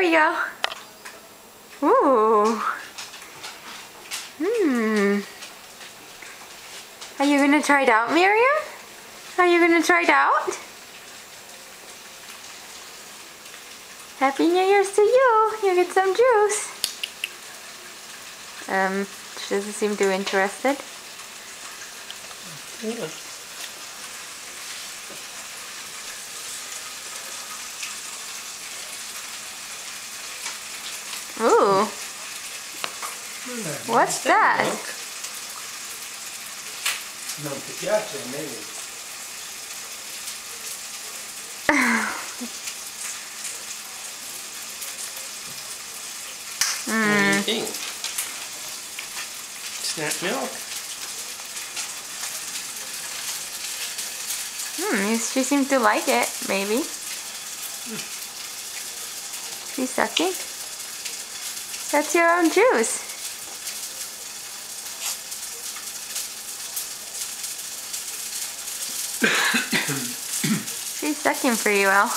we go. Ooh. Are you gonna try it out, Miriam? Are you gonna try it out? Happy New Year's to you. You get some juice. She doesn't seem too interested. Yeah. Ooh. What's that? Non ti piace, maybe. What do you think? It's not milk. She seems to like it, maybe. She's sucking. That's your own juice. She's sucking for you, Al.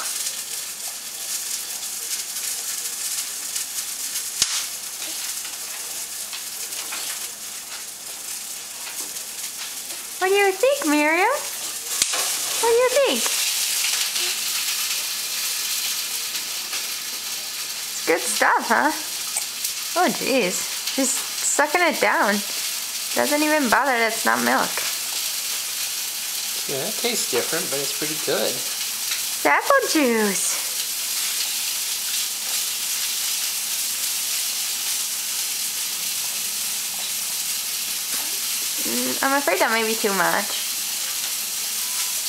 What do you think, Miriam? What do you think? It's good stuff, huh? Oh, jeez. She's sucking it down. Doesn't even bother that it's not milk. Yeah, it tastes different, but it's pretty good. It's apple juice. I'm afraid that may be too much.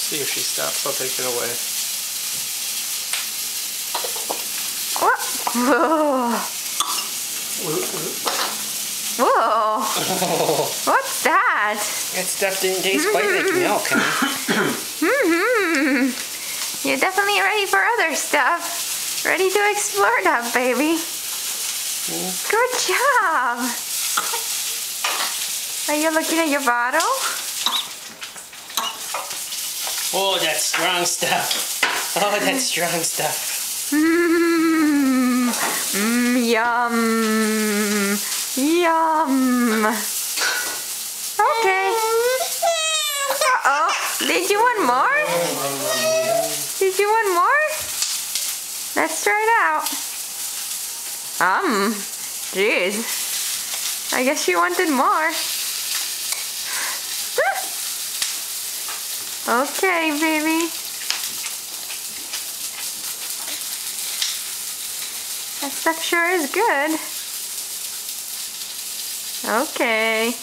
See if she stops, I'll take it away. Whoa! Whoa! What's that? That stuff didn't taste quite like milk, huh? You're definitely ready for other stuff. Ready to explore that, baby. Good job. Are you looking at your bottle? Oh, that's strong stuff. Oh, that's strong stuff. Yum. Yum. Okay. Uh-oh. Did you want more? Did you want more? Let's try it out. Jeez. I guess she wanted more. Okay, baby. That stuff sure is good. Okay.